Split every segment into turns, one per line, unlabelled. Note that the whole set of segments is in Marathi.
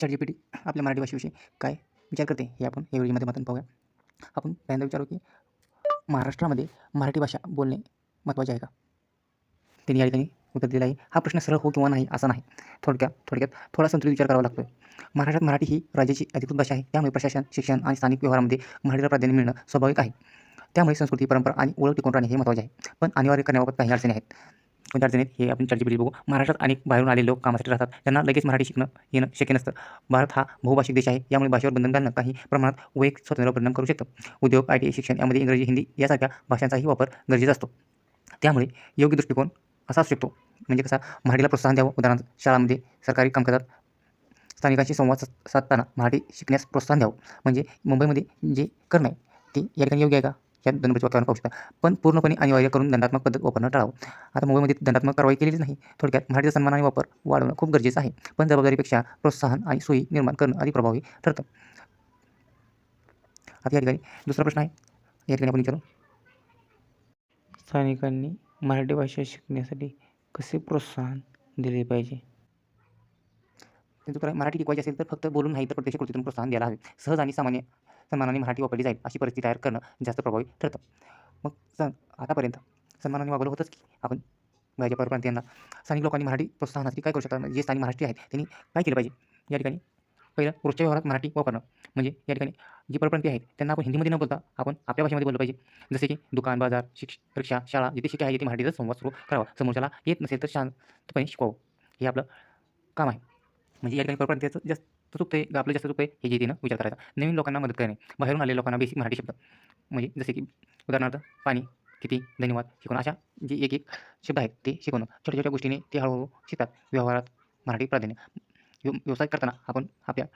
ChatGPT आपल्या मराठी भाषेविषयी काय विचार करते हे आपण या व्हिडिओमध्ये मातून पाहूया. आपण पहिल्यांदा विचारू की महाराष्ट्रामध्ये मराठी भाषा बोलणे महत्त्वाचे आहे का? त्यांनी या ठिकाणी उत्तर दिलं आहे. हा प्रश्न सरळ हो किंवा नाही असा नाही. थोडक्यात थोडा संतुलित विचार करावा लागतो. महाराष्ट्रात मराठी ही राज्याची अधिकृत भाषा आहे. त्यामुळे प्रशासन, शिक्षण आणि स्थानिक व्यवहारामध्ये मराठीला प्राधान्य मिळणं स्वाभाविक आहे. त्यामुळे संस्कृती, परंपरा आणि ओळख टिकून राहणे हे महत्त्वाचे आहे. पण अनिवार्य करण्याबाबत काही अडचणी आहेत. कोणत्या अडचणी आहेत हे आपण ChatGPT बघू. महाराष्ट्रात अनेक बाहेरून आलेले लोक कामासाठी राहतात. त्यांना लगेच मराठी शिकणं येणं शक्य नसतं. भारत हा बहुभाषिक देश आहे. यामुळे भाषेवर बंधन घालणं काही प्रमाणात वैयक्तिक स्वातंत्र्यावर परिणाम करू शकतं. उद्योग, IT, शिक्षण यामध्ये इंग्रजी, हिंदी यासारख्या भाषांचाही वापर गरजेचा असतो. त्यामुळे योग्य दृष्टिकोन असा असू शकतो. म्हणजे कसा मराठीला प्रोत्साहन द्यावं. उदाहरणार्थ शाळांमध्ये, सरकारी कामकाजात स्थानिकांशी संवाद साधताना मराठी शिकण्यास प्रोत्साहन द्यावं. म्हणजे मुंबईमध्ये जे करणं आहे ते या ठिकाणी योग्य आहे का? या 2 नंबरच्या वाक्यावरून पाहू शकता. पण पूर्णपणे अनिवार्य करून दंडात्मक पद्धत वापरणं टाळावं. आता मुंबईमध्ये दंडात्मक कारवाई केलेलीच नाही. थोडक्यात मराठीचा सन्मान आणि वापर वाढवणं खूप गरजेचं आहे. पण जबाबदारीपेक्षा प्रोत्साहन आणि सोयी निर्माण करणं अधिक प्रभावी ठरतं. आता या ठिकाणी दुसरा प्रश्न आहे. या ठिकाणी आपण विचारू.
स्थानिकांनी मराठी भाषा शिकण्यासाठी कसे प्रोत्साहन दिले पाहिजे?
त्यांचं उत्तर आहे, मराठी टिकवायची असेल तर फक्त बोलून नाही तर प्रत्यक्ष कृतीतून प्रोत्साहन द्यायला हवे. सहज आणि सन्मानाने मराठी वापरली जाईल अशी परिस्थिती तयार करणं जास्त प्रभावी ठरतं. मग आतापर्यंत सन्मानाने वागवलं होतंच की आपण बाहेरच्या परप्रांतीयांना. स्थानिक लोकांनी मराठी प्रोत्साहनासाठी काय करू शकतात? जे स्थानिक महाराष्ट्रीय आहेत त्यांनी काय केलं पाहिजे? या ठिकाणी पहिलं रोजच्या व्यवहारात मराठी वापरणं. म्हणजे या ठिकाणी जी परप्रांतीय आहेत त्यांना आपण हिंदीमध्ये न बोलता आपण आपल्या भाषेमध्ये बोललं पाहिजे. जसे की दुकान, बाजार, रिक्षा, शाळा जिथे शिकाय आहे तिथे मराठीचा संवाद सुरू करावा. समोरच्याला येत नसेल तर शांतपणे शिकवावं. हे आपलं काम आहे. म्हणजे या ठिकाणी परप्रांतीयाचं जास्त चुकतंय का आपलं जास्त चुकतंय हे जे तिनं विचार करायचा. नवीन लोकांना मदत करणे. बाहेरून आलेल्या लोकांना बेसिक मराठी शब्द म्हणजे जसे की उदाहरणार्थ पाणी, किती, धन्यवाद शिकवणं अशा जे एक शब्द आहेत ते शिकवणं. छोट्या-छोट्या गोष्टीने ते हळू शिकतात. व्यवहारात मराठी प्राधान्य. व्यवसाय करताना आपण आपल्या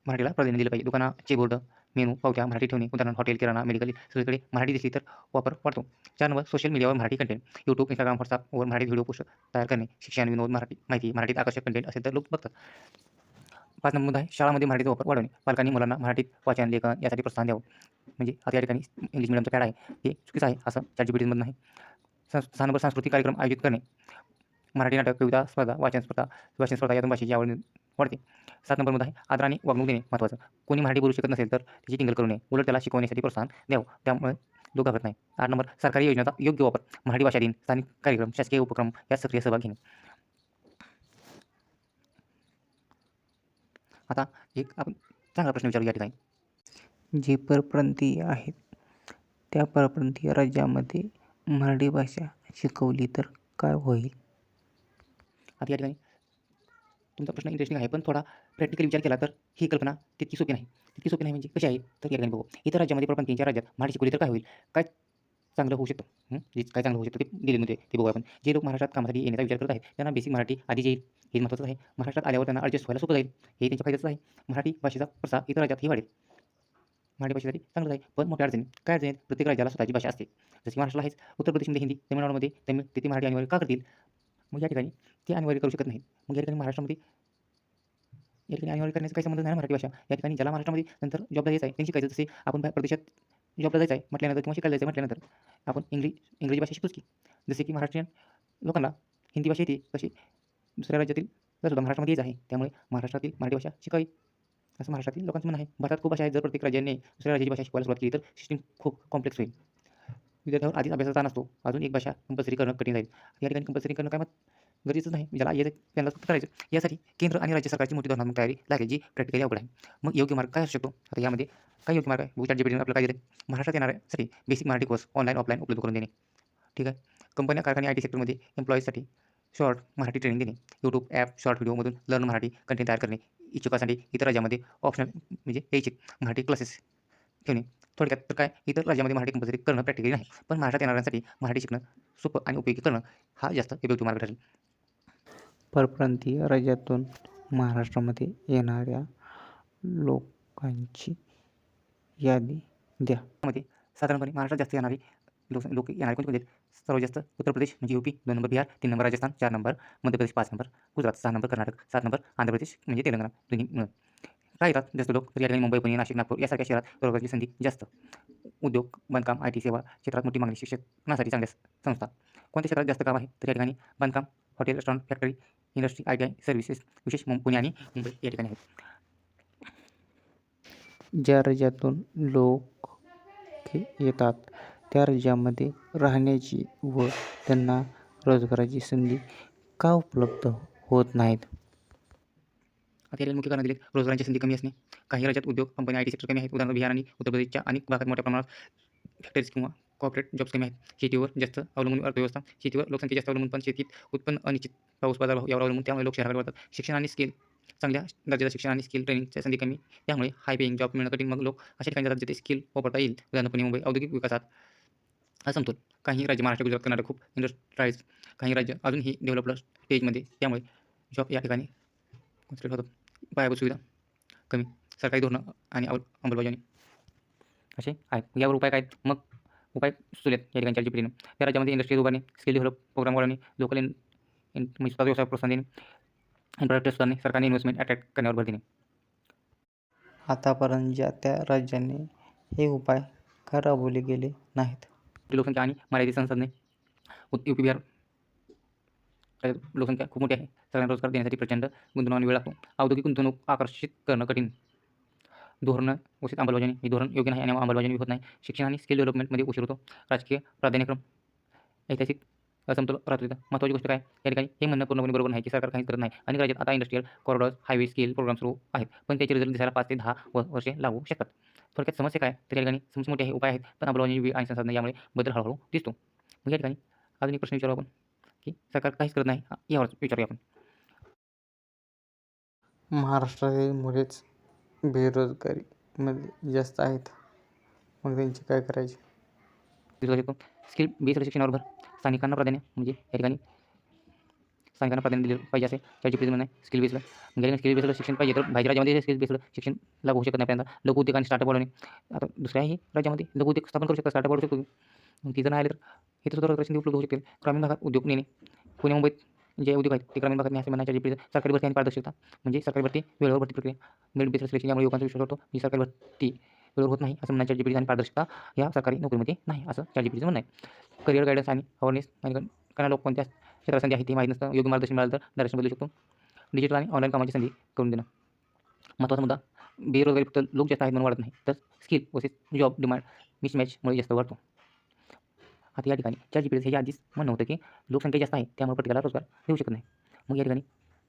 मराठीला प्राधान्य दिलं पाहिजे. दुकानाचे बोर्ड, मेनू, पावत्या मराठी ठेवणे. उदाहरण हॉटेल, किराणा, मेडिकल सगळीकडे मराठी दिसली तर वापर वाढतो. 4 नंबर सोशल मीडियावर मराठी कंटेंट. YouTube, Instagram, WhatsAppवर मराठी व्हिडिओ पोस्ट तयार करणे. शिक्षण, विनोद, मराठी माहिती, मराठीत आकर्षक कंटेंट असेल तर लोक बघतात. 5 नंबर मुद्दा आहे शाळामध्ये मराठीचा वापर वाढवणे. पालकांनी मुलांना मराठीत वाचन, लेखन यासाठी प्रोत्साहन द्यावं. म्हणजे आता या ठिकाणी इंग्लिश मीडियमचं फॅड आहे ते चुकीचं आहे असं ChatGPTमधून नाही. 6 नंबर सांस्कृतिक कार्यक्रम आयोजित करणे. मराठी नाटक, कविता स्पर्धा, वाचन स्पर्धा यातून भाषेची आवड वाढते. 7 नंबर मुद्दा आहे आदर आणि वागणूक देणे महत्त्वाचं. कोणी मराठी बोलू शकत नसेल तर त्याची टिंगल करू नये. उलट त्याला शिकवण्यासाठी प्रोत्साहन द्यावं. त्यामुळे लोक घाबरत नाही. 8 नंबर सरकारी योजनेचा योग्य वापर. मराठी भाषा दिन, स्थानिक कार्यक्रम, शासकीय उपक्रम यात सक्रिय सहभाग घेणे. आता एक आपण चांगला प्रश्न विचारू या ठिकाणी.
जे परप्रांतीय आहेत त्या परप्रांतीय राज्यामध्ये मराठी भाषा शिकवली तर काय होईल?
आता या ठिकाणी तुमचा प्रश्न इंटरेस्टिंग आहे, पण थोडा प्रॅक्टिकली विचार केला तर ही कल्पना तितकी सोपी नाही. तितकी सोपी नाही म्हणजे कशी आहे? तर या ठिकाणी बघू. इतर राज्यामध्ये परप्रांतीयांच्या राज्यात मराठी शिकवली तर काय होईल? काय चांगलं होऊ शकतं? जे काय चांगलं होऊ शकतं ते दिले मुद्दे ते बघू आपण. जे लोक महाराष्ट्रात कामासाठी येण्याचा विचार करत आहेत त्यांना बेसिक मराठी आधी येईल हे महत्त्वाचं आहे. महाराष्ट्रात आल्यावर त्यांना ॲडजस्ट व्हायला सोपं जाईल हे त्यांच्या फायद्याचं आहे. मराठी भाषेचा प्रसार इतर राज्यातही वाढेल. मराठी भाषेसाठी चांगलंच आहे. पण मोठ्या अडचणी काय अडचणी आहेत? प्रत्येक राज्याला स्वतःची भाषा असते. जशी महाराष्ट्राला आहेच. उत्तर प्रदेशमध्ये हिंदी, तमिळनाडूमध्ये तमिळ तिथे मराठी अनिवार्य का करतील? मग या ठिकाणी ते अनिवार्य करू शकत नाहीत. मग या ठिकाणी महाराष्ट्रामध्ये या ठिकाणी अनिवार्य करण्याचा काही संबंध नाही मराठी भाषा. या ठिकाणी ज्याला महाराष्ट्रामध्ये नंतर जॉबला जायचं आहे त्यांनी शिकायचं. जसे आपण बाहेर परदेशात जॉबला जायचं आहे म्हटल्यानंतर किंवा शिकायला जायचं आहे म्हटल्यानंतर आपण इंग्रजी भाषा शिकतोच की. जसे की महाराष्ट्रीयन लोकांना हिंदी भाषा येते तशी दुसऱ्या राज्यातील सुद्धा महाराष्ट्रामध्ये येत आहे. त्यामुळे महाराष्ट्रातील मराठी भाषा शिकावी असं महाराष्ट्रातील लोकांचं म्हणणं आहे. भारतात खूप भाषा आहेत. जर प्रत्येक राज्याने दुसऱ्या राज्याची भाषा शिकवायला सुरुवात केली तर सिस्टीम खूप कॉम्प्लेक्स होईल. विद्यार्थ्यावर आधीच अभ्यासाचा ताण असतो. अजून एक भाषा कंपल्सरी करणं कठीण जाईल. या ठिकाणी कंपल्सरी करणं काय गरजेचंच नाही. ज्याला येतं त्यांना फक्त करायचं. यासाठी केंद्र आणि राज्य सरकारची मोठी धोरणात्मक तयारी लागेल जी प्रॅक्टिकली अवघड आहे. मग योग्य मार्ग काय असू शकतो? आता यामध्ये काय योग्य मार्ग आहे? ChatGPTने आपल्याला काय दिलं? महाराष्ट्रात येणाऱ्यासाठी basic Marathi course online, offline उपलब्ध करून देणे. ठीक आहे. कंपन्या, कारखाने, IT सेक्टरमध्ये एम्प्लॉईजसाठी शॉर्ट मराठी ट्रेनिंग देणे. YouTube ॲप, शॉर्ट व्हिडिओमधून लर्न मराठी कंटेंट तयार करणे. इच्छुकांसाठी इतर राज्यामध्ये ऑप्शनल म्हणजे ऐच्छिक मराठी क्लासेस ठेवणे. थोडक्यात तर काय इतर राज्यामध्ये मराठी कंपल्सरी करणं प्रॅक्टिकली नाही. पण महाराष्ट्रात येणाऱ्यांसाठी मराठी शिकणं सोपं आणि उपयोगी करणं हा जास्त उपयोगी मार्ग ठरेल.
परप्रांतीय राज्यातून महाराष्ट्रामध्ये येणाऱ्या लोकांची यादी द्या.
त्यामध्ये साधारणपणे महाराष्ट्रात जास्त येणारे लोक येणारे कोणते आहेत? सर्वात जास्त उत्तर प्रदेश म्हणजे UP, 2 number Bihar, 3 number Rajasthan, 4 number Madhya Pradesh, 5 number Gujarat, 6 number Karnataka, 7 number Andhra Pradesh म्हणजे तेलंगणा दोन्ही मिळून. काय येतात जास्त लोक? तर या ठिकाणी मुंबई, पुणे, नाशिक, नागपूर यासारख्या शहरात रोजगाराची संधी जास्त. उद्योग, बांधकाम, IT सेवा क्षेत्रात मोठी मागणी. शिक्षणासाठी चांगल्या संस्था. कोणत्या क्षेत्रात जास्त काम आहे? तर या ठिकाणी बांधकाम, hotel, restaurant, factory industry, ITI, services विशेष पुणे आणि मुंबई या ठिकाणी आहेत.
ज्या राज्यातून लोक येतात त्या राज्यामध्ये राहण्याची व त्यांना रोजगाराची संधी का उपलब्ध होत नाहीत?
आता याला मुख्य कारण दिले रोजगारांची संधी कमी असणे. काही राज्यात उद्योग, कंपनी, IT सेक्टर कमी आहेत. उदाहरणार्थ बिहार आणि उत्तर प्रदेशच्या अनेक भागात मोठ्या प्रमाणात फॅक्टरीज किंवा कॉर्पोरेट जॉब्स कमी आहेत. शेतीवर जास्त अवलंबून अर्थव्यवस्था. शेतीवर लोकसंख्या जास्त अवलंबून, पण शेतीत उत्पन्न अनिश्चित, पाऊस, बाजारभाव यावर अवलंबून, त्यामुळे लोक शहराकडे वळतात. शिक्षण आणि स्किल, चांगल्या दर्जाचं शिक्षण आणि स्किल ट्रेनिंगच्या संधी कमी, त्यामुळे हाय पेइंग जॉब मिळणं कठीण. मग लोक अशा ठिकाणी जातात जिथे स्किल वापरता येईल. उदाहरण पुणे, मुंबई. औद्योगिक विकासात असमतोल. काही राज्य महाराष्ट्र, गुजरात, कर्नाटक खूप इंडस्ट्रियलाइज्ड, काही राज्य अजूनही डेव्हलप्ड स्टेजमध्ये, त्यामुळे जॉब या ठिकाणी कॉन्सन्ट्रेट होतात. पायाभूत सुविधा कमी, सरकारी धोरणं आणि अंमलबजावणी असे आहेत. यावर उपाय काय आहेत? मग उपाय सुचवलेत या ठिकाणी ChatGPTनं. त्या राज्यामध्ये इंडस्ट्रीज उभारणे, स्किल डेव्हलप प्रोग्राम वाढवणे, लोकल म्हणजे स्वतःचा व्यवसाय प्रोत्साहन देणे, इन्फ्रास्ट्रक्चर सुधारणे, सरकारने इन्व्हेस्टमेंट अट्रॅक्ट करण्यावर भर देणे.
आतापर्यंत ज्या त्या राज्याने हे उपाय का राबवले गेले नाहीत?
लोकसंख्या आणि मर्यादित संसाधने. UP, बिहार राज्यात लोकसंख्या खूप मोठी आहे. सगळ्यांना रोजगार देण्यासाठी प्रचंड गुंतवणूक आणि वेळ लागतो. औद्योगिक गुंतवणूक आकर्षित करणं कठीण. धोरणं उचित अंमलबजावणी, ही धोरण योग्य नाही आणि अंमलबजावणी होत नाही. शिक्षण आणि स्किल डेव्हलपमेंटमध्ये उशीर होतो. राजकीय प्राधान्यक्रम, ऐतिहासिक असमतोल राहतो तिथं. महत्त्वाची गोष्ट काय या ठिकाणी, हे म्हणणं पूर्णपणे बरोबर नाही की सरकार काहीच करत नाही. अनेक राज्यात आता industrial corridors, highway, skill program सुरू आहेत, पण त्याचे रिझल्ट दिसायला 5 ते 10 वर्षे लागू शकतात. थोडक्यात समस्या काय, तर या ठिकाणी समस्या मोठी आहे, उपाय आहेत, पण अंमलबजावणी, वेळ आणि संसाधनं यामुळे बदल हळूहळू दिसतो. मग या ठिकाणी अजून एक प्रश्न विचारू आपण की सरकार काहीच करत नाही, यावर विचारूया आपण.
महाराष्ट्रातील मुलेच बेरोजगारीमध्ये जास्त आहेत, मग त्यांचे काय करायचे?
स्किल बेस्ड शिक्षणावर भर, स्थानिकांना प्राधान्य, म्हणजे या ठिकाणी स्थानिकांना प्राधान्य दिलं पाहिजे असे ChatGPT म्हणणं आहे. स्किल बेस्ड, म्हणजे स्किल बेस्ड शिक्षण पाहिजे, तर बाहेरच्या राज्यामध्ये स्किल बेस्ड शिक्षण लागू होऊ शकत नाही. पहिल्यांदा लघु उद्योग आणि स्टार्टअप वाढवणे. आता दुसऱ्याही राज्यामध्ये लघु उद्योग स्थापन करू शकतात, स्टार्टअप वाढवू शकतो. मग तिथं नाही आले तर इथं सुद्धा रोजगाराची संधी उपलब्ध होऊ शकतील. ग्रामीण भागात उद्योग नेणे, पुणे मुंबईत जे उद्योग आहेत ते ग्रामीण भागात असे म्हणायचे. ChatGPT सरकारी भरती आणि पारदर्शकता, म्हणजे सरकारी भरती वेळेवर भरती प्रक्रिया, मेरिट बेस्ड सिलेक्शन, यामुळे युवकांचा विश्वास वाढतो. ही सरकारी भरती वेळेवर होत नाही असं म्हणणं ChatGPT, आणि पारदर्शकता या सरकारी नोकरीमध्ये नाही असं ChatGPTचं म्हणणं आहे. करिअर गायडन्स आणि अवेअरनेस, कारण लोक कोणत्या क्षेत्रात संधी आहे ते माहीत नसतं. योग्य मार्गदर्शन मिळालं तर डायरेक्शन बदलू शकतो. डिजिटल आणि ऑनलाईन कामाची संधी करून देणं. महत्त्वाचा मुद्दा, बेरोजगारी फक्त लोक जास्त आहेत म्हणून वाढत नाही, तर स्किल वर्सेस जॉब डिमांड मिसमॅचमुळे जास्त वाढतो. आता या ठिकाणी ChatGPT ह्याच्या आधीच म्हणणं होतं की लोकसंख्या जास्त आहे, त्यामुळे प्रत्येकाला रोजगार देऊ शकत नाही. मग या ठिकाणी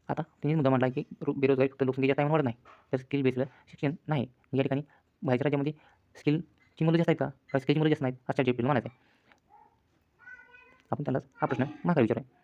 आता त्यांनी मुद्दा मांडला की बेरोजगारी फक्त लोकसंख्या जास्त आहे म्हणून वाढत नाही, तर स्किल बेस्ड शिक्षण नाही. या ठिकाणी बाहेरच्या राज्यामध्ये स्किलची मुलं जास्त आहेत का स्किलची मुलं जास्त नाहीत असं ChatGPT म्हणायचं आहे. आपण त्याला हा प्रश्न मागे विचारूया.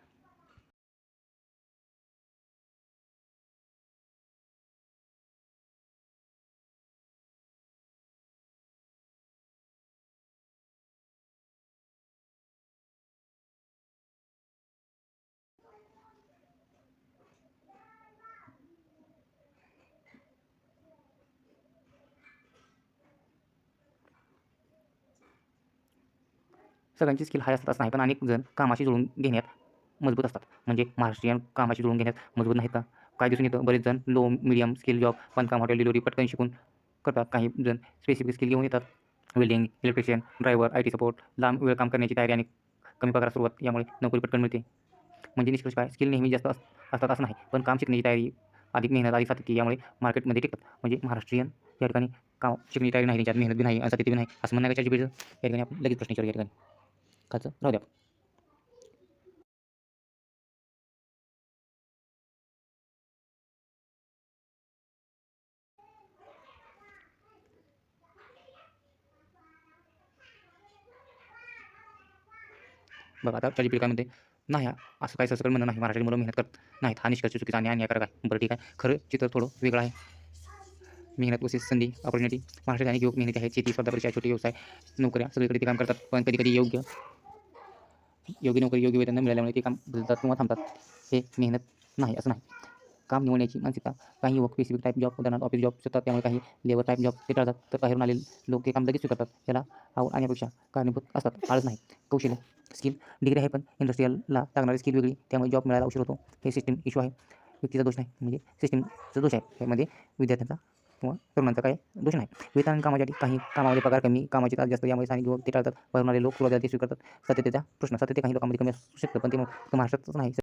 सगळ्यांची स्किल हाय असतात असं नाही, पण अनेक जण कामाशी जुळवून घेण्यात मजबूत असतात. म्हणजे महाराष्ट्रीयन कामाशी जुळवून घेण्यात मजबूत नाहीत का? काय दिसून येतं, बरेच जण लो मीडियम स्किल जॉब, बांधकाम, हॉटेल, डिलिव्हरी पटकन शिकून करतात. काही जण स्पेसिफिक स्किल घेऊन येतात. Welding, electrician, driver, IT support, लांब वेळ काम करण्याची तयारी आणि कमी पगारात सुरुवात, यामुळे नोकरी पटकन मिळते. म्हणजे निष्कर्ष काय, स्किल नेहमी जास्त असतात असं नाही, पण काम शिकण्याची तयारी, अधिक मेहनत, अधिक सातत्य, यामुळे मार्केटमध्ये टिकतात. म्हणजे महाराष्ट्रीयन या ठिकाणी काम शिकण्याची तयारी नाही, त्यांच्यात मेहनत बी नाही आणि सातत्य बी नाही असं म्हणणं ChatGPT या ठिकाणी आपण लगेच प्रश्न विचारू या ठिकाणी. काचं राहू द्या. बघा आता ChatGPT काय म्हणते, नाही असं काही सरसकट म्हणणं नाही, मराठी मुलं मेहनत करत नाहीत, हा निष्कर्ष चुकीचा आणि अन्यायकारक आहे. बरं ठीक आहे, खरं चित्र थोडं वेगळं आहे. मेहनत वर्सेस संधी, ऑपॉर्च्युनिटी. महाराष्ट्रात अनेक युवक मेहनती आहेत. शेती, स्पर्धा परीक्षा, छोटे व्यवसाय, नोकऱ्या, सगळीकडे ते काम करतात, पण कधी योग्य नोकरी, योग्य वेतन न मिळाल्यामुळे ते काम बदलतात किंवा थांबतात. हे मेहनत नाही असं नाही. काम निवडण्याची मानसिकता, काही युवक स्पेसिफिक टाईप जॉब, उदाहरणार्थ ऑफिस जॉब शिकतात, त्यामुळे काही लेबर टाईप जॉब ते टाळतात, तर बाहेरून आलेले लोक ते काम लगेच स्वीकारतात. याला आवड आणण्यापेक्षा कारणीभूत असतात, आळस नाही. कौशल्य, स्किल, डिग्री आहे, पण इंडस्ट्रीयलला लागणारी स्किल वेगळी, त्यामुळे जॉब मिळायला उशीर होतो. हे सिस्टीम इश्यू आहे, व्यक्तीचा दोष नाही, म्हणजे सिस्टीमचा दोष आहे. यामध्ये विद्यार्थ्यांचा किंवा तरुणांचा काही दोष नाही. वेतन आणि कामासाठी, काही कामामध्ये पगार कमी, कामाचे तास जास्त, यामुळे स्थानिक युवक ते टाळतात, बाहेरून आलेले लोक सुरुवातीला ते स्वीकारतात. सातत्याचा प्रश्न, सातत्य काही लोकांमध्ये कमी असू शकतं, पण ते महाराष्ट्रातच नाही.